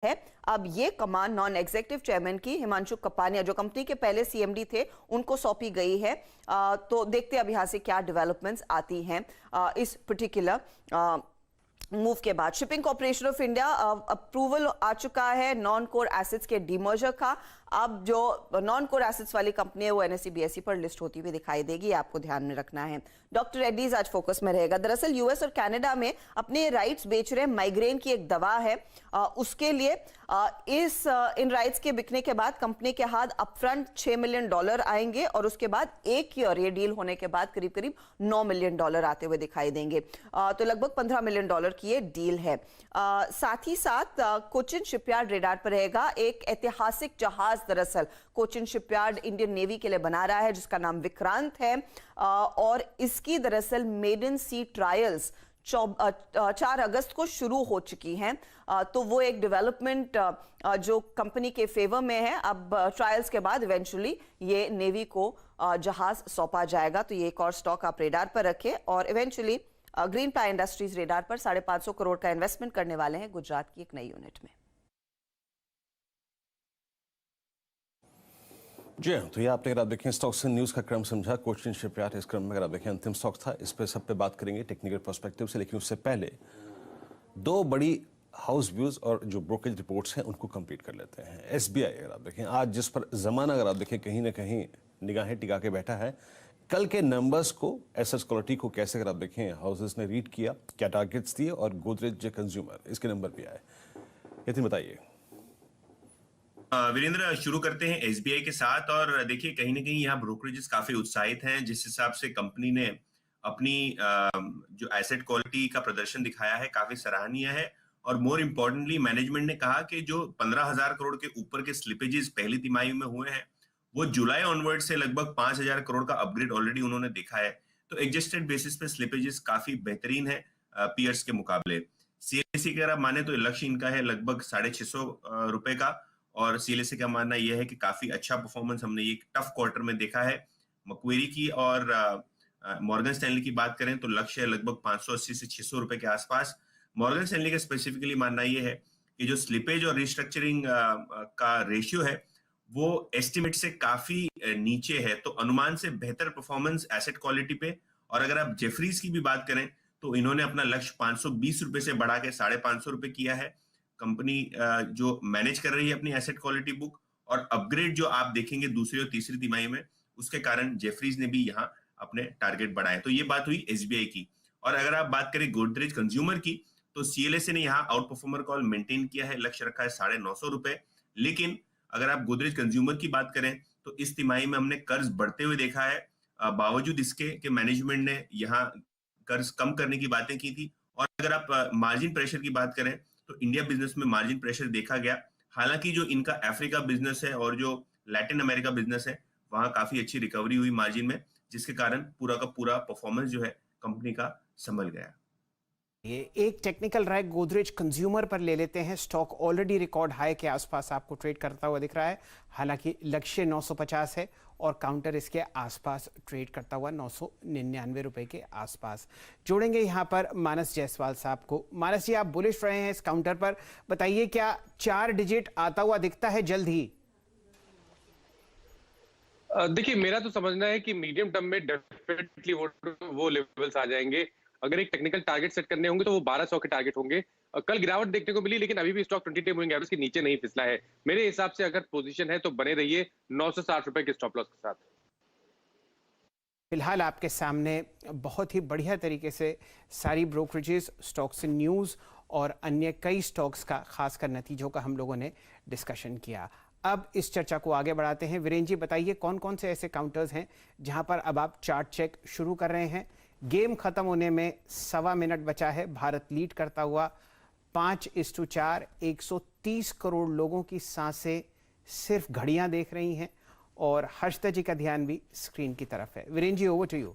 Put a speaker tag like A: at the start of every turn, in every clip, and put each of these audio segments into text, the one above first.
A: है। अब ये कमान नॉन एग्जीक्यूटिव चेयरमैन की हिमांशु कपानिया, जो कंपनी के पहले सीएमडी थे, उनको सौंपी गई है। तो देखते हैं अब यहां से क्या डेवलपमेंट्स आती हैं इस पर्टिकुलर मूव के बाद। Shipping corporation of India approval आ चुका है नॉन कोर एसेट्स के डीमर्जर का। अब जो नॉन कोर एसेट्स वाली कंपनी है वो एनएसई बीएसई पर लिस्ट होती हुई दिखाई देगी, आपको ध्यान में रखना है। डॉक्टर रेड्डीज आज फोकस में रहेगा। दरअसल यूएस और कनाडा में अपने राइट्स बेच रहे माइग्रेन की एक दवा है, उसके लिए इन राइट्स के बिकने के बाद कंपनी के हाथ अपफ्रंट $6 मिलियन आएंगे और उसके बाद एक ईयर ये डील होने के बाद करीब करीब $9 मिलियन आते हुए दिखाई देंगे। तो लगभग $15 मिलियन की ये डील है। साथ ही साथ कोचिन शिपयार्ड रेडार पर रहेगा। एक ऐतिहासिक जहाज दरअसल कोचिन शिपयार्ड इंडियन नेवी के लिए बना रहा है जिसका नाम विक्रांत है, और इसकी दरअसल मेडन सी ट्रायल्स 4 अगस्त को शुरू हो चुकी हैं। तो वो एक डेवलपमेंट जो कंपनी के फेवर में है। अब ट्रायल्स के बाद इवेंचुअली ये नेवी को जहाज सौंपा जाएगा। तो ये एक और स्टॉक आप रेडार पर रखें। और eventually green ply industries radar पर 550 करोड़ का इन्वेस्टमेंट करने वाले हैं गुजरात की एक नई यूनिट में।
B: जी हाँ, तो ये आपने अगर आप देखें स्टॉक्स एंड न्यूज़ का क्रम समझा। कोचिन शिपयार्ड इस क्रम में अगर आप देखें अंतिम स्टॉक था। इस पर सब पे बात करेंगे टेक्निकल पर्सपेक्टिव से, लेकिन उससे पहले दो बड़ी हाउस व्यूज और जो ब्रोकरेज रिपोर्ट्स हैं उनको कंप्लीट कर लेते हैं। एसबीआई अगर आप देखें आज जिस पर जमाना अगर आप देखें कहीं ना कहीं निगाहें टिका के बैठा है, कल के नंबर्स को, एसेट्स क्वालिटी को कैसे अगर आप देखें हाउसेस ने रीड किया, क्या टारगेट्स दिए और गोदरेज कंज्यूमर इसके नंबर भी आए, यतीन बताइए।
C: वीरेंद्र, शुरू करते हैं एसबीआई के साथ। और देखिए कहीं ना कहीं यहाँ ब्रोकरेजेस काफी उत्साहित हैं जिस हिसाब से कंपनी ने अपनी जो एसेट क्वालिटी का प्रदर्शन दिखाया है काफी सराहनीय है। और मोर इम्पोर्टेंटली मैनेजमेंट ने कहा कि जो 15,000 करोड़ के ऊपर के स्लिपेजेस पहली तिमाही में हुए हैं वो जुलाई ऑनवर्ड से लगभग 5,000 करोड़ का अपग्रेड ऑलरेडी उन्होंने देखा है। तो एडजस्टेड बेसिस पे स्लिपेजेस काफी बेहतरीन है पीयर्स के मुकाबले। सीएलएसए का माने तो लक्ष्य इनका है लगभग 650 रुपए का, और सीएलएसए का मानना यह है कि काफी अच्छा परफॉर्मेंस हमने ये टफ क्वार्टर में देखा है। मक्वेरी की और मॉर्गन स्टैनली की बात करें तो लक्ष्य है लगभग 580 से 600 रुपए के आसपास। मॉर्गन स्टैनली का स्पेसिफिकली मानना यह है कि जो स्लिपेज और रिस्ट्रक्चरिंग का रेशियो है वो एस्टिमेट से काफी नीचे है, तो अनुमान से बेहतर परफॉर्मेंस एसेट क्वालिटी पे। और अगर आप जेफरीज की भी बात करें तो इन्होंने अपना लक्ष्य 520 रुपए से बढ़ा के 550 रुपए किया है। कंपनी जो मैनेज कर रही है अपनी एसेट क्वालिटी बुक, और अपग्रेड जो आप देखेंगे दूसरी और तीसरी तिमाही में, उसके कारण जेफरीज ने भी यहाँ अपने टारगेट बढ़ाए। तो ये बात हुई एसबीआई की। और अगर आप बात करें गोदरेज कंज्यूमर की तो सीएलएसए ने यहाँ आउट परफॉर्मर कॉल मेंटेन किया है, लक्ष्य रखा है 950 रुपए। लेकिन अगर आप गोदरेज कंज्यूमर की बात करें तो इस तिमाही में हमने कर्ज बढ़ते हुए देखा है, बावजूद इसके कि मैनेजमेंट ने यहाँ कर्ज कम करने की बातें की थी। और अगर आप मार्जिन प्रेशर की बात करें तो इंडिया बिजनेस में मार्जिन प्रेशर देखा गया। हालांकि जो इनका अफ्रीका बिजनेस है और जो लैटिन अमेरिका बिजनेस है वहां काफी अच्छी रिकवरी हुई मार्जिन में, जिसके कारण पूरा का पूरा परफॉर्मेंस जो है कंपनी का संभल गया।
D: ये एक टेक्निकल राय गोदरेज कंज्यूमर पर ले लेते हैं। स्टॉक ऑलरेडी रिकॉर्ड हाई के आसपास आपको ट्रेड करता हुआ दिख रहा है। हालांकि लक्ष्य 950 है और काउंटर इसके आसपास ट्रेड करता हुआ 999 रुपए के आसपास। जोड़ेंगे यहां पर मानस जायसवाल साहब को। मानस जी, आप बुलिश रहे हैं इस काउंटर पर, बताइए क्या 4 डिजिट आता हुआ दिखता है जल्द ही?
E: देखिए, मेरा तो समझना है कि मीडियम टर्म में डेफिनेटली वो लेवल्स आ जाएंगे। अगर एक टेक्निकल टारगेट सेट करने होंगे तो वो 1200 के टारगेट होंगे। कल गिरावट देखने को मिली लेकिन अभी भी स्टॉक 20 डे मूविंग एवरेज के नीचे नहीं फिसला है। मेरे हिसाब से अगर पोजीशन है तो बने रहिए 960 रुपए के स्टॉप लॉस के साथ।
D: फिलहाल आपके सामने बहुत ही बढ़िया तरीके से सारी ब्रोकरेजेस, स्टॉक्स इन न्यूज़ और अन्य कई स्टॉक्स का खासकर नतीजों का हम लोगों ने डिस्कशन किया। अब इस चर्चा को आगे बढ़ाते हैं। वीरेंद्र जी, बताइए कौन कौन से ऐसे काउंटर्स हैं जहां पर अब आप चार्ट चेक शुरू कर रहे हैं? गेम खत्म होने में 1.25 मिनट बचा है। भारत लीड करता हुआ 5:4। 130 करोड़ लोगों की सांसें सिर्फ घड़ियां देख रही हैं और हर्षदा जी का ध्यान भी स्क्रीन की तरफ है। Virendra ji, over to you.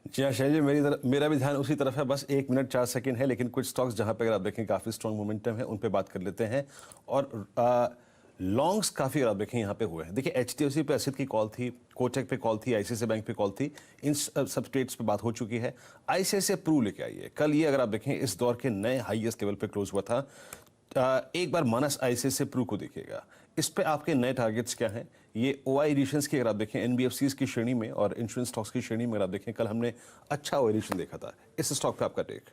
B: जी हाँ शैल जी, मेरा भी ध्यान उसी तरफ है। बस 1 मिनट 4 सेकंड है, लेकिन कुछ स्टॉक्स जहां पे अगर आप देखें काफ़ी स्ट्रॉन्ग मोमेंटम है उन पे बात कर लेते हैं। और लॉन्ग्स काफ़ी आप देखें यहाँ पे हुए हैं। देखिए HDFC पे एसिड की कॉल थी, कोटक पे कॉल थी, ICICI बैंक पे कॉल थी, इन सब स्टेट्स पे बात हो चुकी है। ICICI प्रू लेके आई है। कल ये अगर आप देखें इस दौर के नए हाईएस्ट लेवल पे क्लोज हुआ था। एक बार मानस ICICI प्रू को देखिएगा, इस पे आपके नए टारगेट्स क्या हैं। ये OI एडिशंस की अगर आप देखें NBFCs की श्रेणी में और इंश्योरेंस स्टॉक्स की श्रेणी में अगर आप देखें, कल हमने अच्छा OI एडिशन देखा था। इस स्टॉक पे आपका टेक?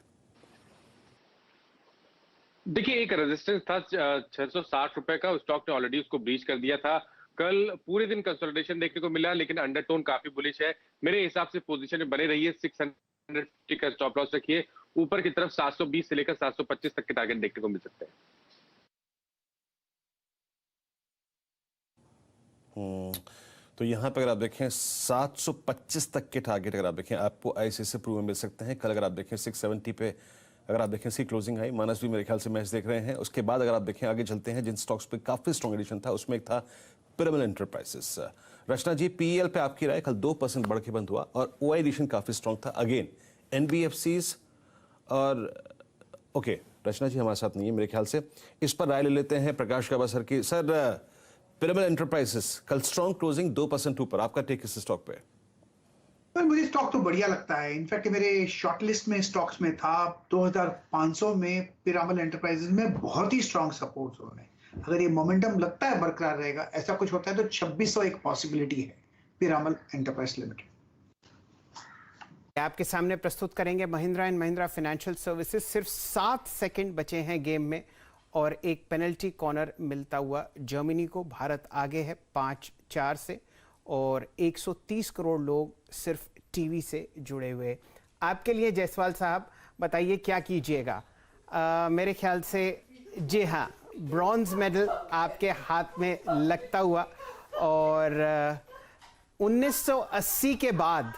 E: देखिए, एक रेजिस्टेंस था 660 रुपए का, स्टॉक ने ऑलरेडी उसको ब्रीच कर दिया था। कल पूरे दिन कंसोलिडेशन देखने को मिला, लेकिन अंडरटोन काफी बुलिश है। मेरे हिसाब से पोजीशन में बने रहिए, 650 का स्टॉप लॉस रखिए। ऊपर की तरफ 720 से लेकर 725 तक के टारगेट देखने को मिल सकते हैं।
B: तो यहाँ पे अगर आप देखें 725 तक के टारगेट अगर आप देखें आपको ICICI प्रू में मिल सकते हैं। कल अगर आप देखें 670 पे अगर आप देखें सी क्लोजिंग हाई। मानस भी मेरे ख्याल से मैच देख रहे हैं। उसके बाद अगर आप देखें आगे चलते हैं, जिन स्टॉक्स पे काफी स्ट्रॉन्ग एडिशन था उसमें एक था पिरामल एंटरप्राइजेस। रचना जी, PEL पे आपकी राय? कल 2% बढ़ के बंद हुआ और OI एडिशन काफी स्ट्रॉन्ग था। अगेन NBFCs और ओके, रचना जी हमारे साथ नहीं है मेरे ख्याल से, इस पर राय ले लेते हैं प्रकाश गाबा सर की। सर, पिरामल एंटरप्राइजेस कल स्ट्रॉन्ग क्लोजिंग 2% ऊपर, आपका टेक इस स्टॉक पे?
F: पर मुझे स्टॉक तो बढ़िया लगता है। इनफैक्ट मेरे शॉर्टलिस्ट में स्टॉक्स में था 2500 में पिरामल एंटरप्राइजेस में बहुत ही स्ट्रांग सपोर्ट जोन है। अगर ये मोमेंटम लगता है बरकरार रहेगा, ऐसा कुछ होता है तो 2600 एक पॉसिबिलिटी है पिरामल एंटरप्राइज लिमिटेड।
D: आपके सामने प्रस्तुत करेंगे Mahindra and Mahindra financial services. सिर्फ 7 सेकंड बचे हैं गेम में और एक पेनल्टी कॉर्नर मिलता हुआ जर्मनी को। भारत आगे है 5-4 से और 130 करोड़ लोग सिर्फ टीवी से जुड़े हुए। आपके लिए जायसवाल साहब बताइए क्या कीजिएगा? मेरे ख्याल से जी हाँ, ब्रॉन्ज मेडल आपके हाथ में लगता हुआ और 1980 के बाद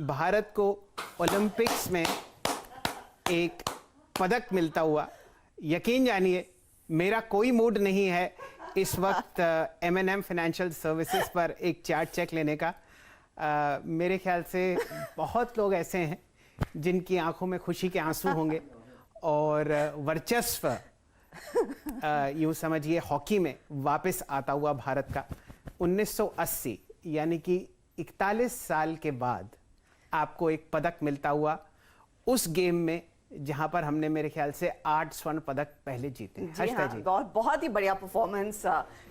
D: भारत को ओलंपिक्स में एक पदक मिलता हुआ। यकीन जानिए मेरा कोई मूड नहीं है इस वक्त M&M फाइनेंशियल सर्विसेज पर एक चार्ट चेक लेने का। मेरे ख्याल से बहुत लोग ऐसे हैं जिनकी आंखों में खुशी के आंसू होंगे और वर्चस्व यूं समझिए हॉकी में वापस आता हुआ भारत का 1980 यानी कि 41 साल के बाद आपको एक पदक मिलता हुआ उस गेम में जहां पर हमने मेरे ख्याल से 8 स्वर्ण पदक पहले जीते।
A: जी हाँ, बहुत ही बढ़िया परफॉर्मेंस।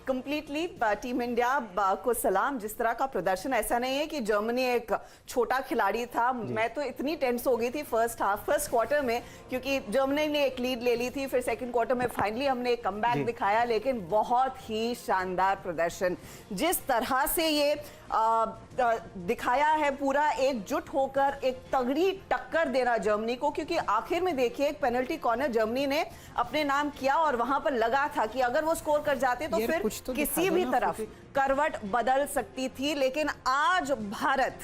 A: कंप्लीटली टीम इंडिया को सलाम। जिस तरह का प्रदर्शन, ऐसा नहीं है कि जर्मनी एक छोटा खिलाड़ी था। मैं तो इतनी टेंस हो गई थी फर्स्ट क्वार्टर में, क्योंकि जर्मनी ने एक लीड ले ली थी, फिर सेकंड क्वार्टर में फाइनली हमने एक कमबैक दिखाया। लेकिन बहुत ही शानदार प्रदर्शन, जिस तरह से ये दिखाया है, पूरा एकजुट होकर एक तगड़ी टक्कर देना जर्मनी को। क्योंकि आखिर में देखिए एक पेनल्टी कॉर्नर जर्मनी ने अपने नाम किया और वहां पर लगा था कि अगर वो स्कोर कर जाते तो फिर किसी भी तरफ करवट बदल सकती थी। लेकिन आज भारत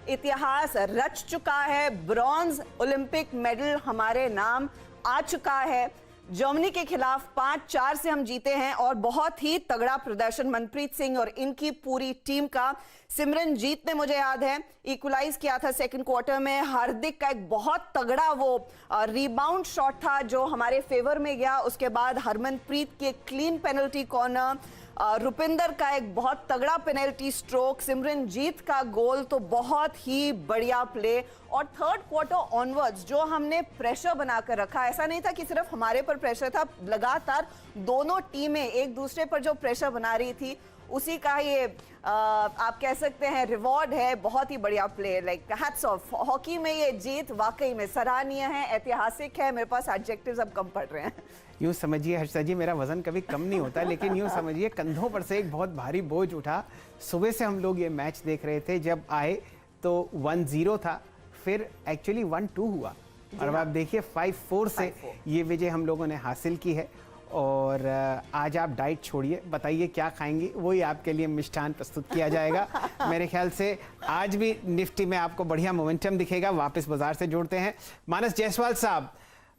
A: इतिहास रच चुका है। ब्रॉन्ज ओलंपिक मेडल हमारे नाम आ चुका है। जर्मनी के खिलाफ 5-4 से हम जीते हैं और बहुत ही तगड़ा प्रदर्शन मनप्रीत सिंह और इनकी पूरी टीम का। सिमरनजीत ने, मुझे याद है, इक्वलाइज किया था सेकंड क्वार्टर में। हार्दिक का एक बहुत तगड़ा वो रिबाउंड शॉट था जो हमारे फेवर में गया। उसके बाद हरमनप्रीत की क्लीन पेनल्टी कॉर्नर, रुपिंदर का एक बहुत तगड़ा पेनल्टी स्ट्रोक, सिमरनजीत का गोल, तो बहुत ही बढ़िया प्ले। और थर्ड क्वार्टर ऑनवर्ड्स जो हमने प्रेशर बनाकर रखा, ऐसा नहीं था कि सिर्फ हमारे पर प्रेशर था, लगातार दोनों टीमें एक दूसरे पर जो प्रेशर बना रही थी उसी का ये आप कह सकते हैं रिवॉर्ड है। बहुत ही बढ़िया play, like hats off. Hockey में ये जीत वाकई में सराहनीय है, ऐतिहासिक है। मेरे पास एडजेक्टिव्स अब कम पड़ रहे हैं।
D: यूँ समझिए हर्षा जी, मेरा वजन कभी कम नहीं होता, लेकिन यूँ समझिए कंधों पर से एक बहुत भारी बोझ उठा। सुबह से हम लोग ये मैच देख रहे थे, जब आए तो 1-0 था, फिर एक्चुअली 1-2 हुआ और अब आप देखिए 5-4 से ये विजय हम लोगों ने हासिल की है। और आज आप डाइट छोड़िए, बताइए क्या खाएंगी, वही आपके लिए मिष्ठान प्रस्तुत किया जाएगा। मेरे ख्याल से आज भी निफ्टी में आपको बढ़िया मोमेंटम दिखेगा। वापस बाजार से जोड़ते हैं मानस जायसवाल साहब।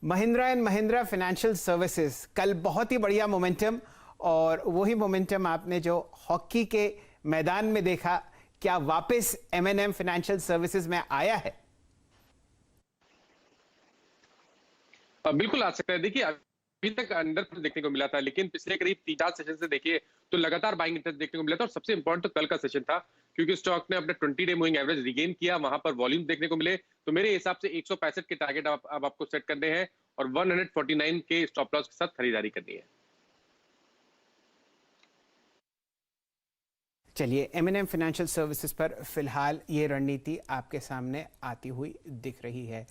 D: Mahindra and Mahindra financial services कल बहुत ही बढ़िया मोमेंटम, और वही मोमेंटम आपने जो हॉकी के मैदान में देखा, क्या वापस M&M फाइनेंशियल सर्विसेज में आया है?
E: बिल्कुल आ सकता है। देखिए अभी तक अंडर देखने को मिला था, लेकिन पिछले करीब 3-4 सेशन से देखिए तो लगातार बाइंग इंटरेस्ट देखने को मिला था। और सबसे इंपॉर्टेंट तो कल का सेशन था, क्योंकि स्टॉक ने अपना 20-डे मूविंग एवरेज रिगेन किया, वहां पर वॉल्यूम देखने को मिले। तो मेरे हिसाब से 165 के टारगेट अब आपको सेट करने हैं और 149 के स्टॉप लॉस के साथ खरीदारी करनी है।
D: चलिए, M&M फाइनेंशियल सर्विसेज पर फिलहाल ये रणनीति आपके सामने आती हुई दिख रही है।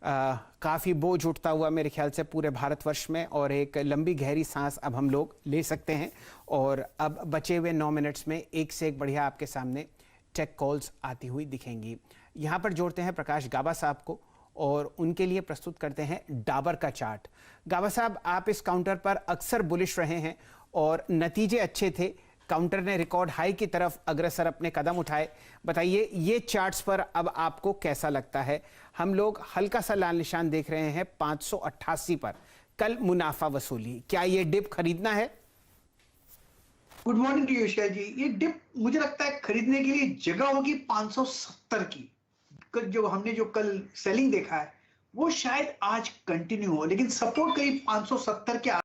D: काफ़ी बोझ उठता हुआ मेरे ख्याल से पूरे भारतवर्ष में, और एक लंबी गहरी सांस अब हम लोग ले सकते हैं। और अब बचे हुए 9 मिनट्स में एक से एक बढ़िया आपके सामने टेक कॉल्स आती हुई दिखेंगी। यहाँ पर जोड़ते हैं प्रकाश गाबा साहब को और उनके लिए प्रस्तुत करते हैं डाबर का चार्ट। गाबा साहब, आप इस काउंटर पर अक्सर बुलिश रहे हैं और नतीजे अच्छे थे, काउंटर ने रिकॉर्ड हाई की तरफ अग्रसर अपने कदम उठाए। बताइए, ये चार्ट्स पर अब आपको कैसा लगता है? हम लोग हल्का सा लाल निशान देख रहे हैं 588 पर। कल मुनाफा वसूली, क्या ये डिप खरीदना है?
F: Good morning to you Shail ji. ये डिप मुझे लगता है खरीदने के लिए जगह होगी 570 की। जो हमने कल सेलिंग देखा है वो शायद आज कंटिन्यू हो, लेकिन सपोर्ट करीब 570 के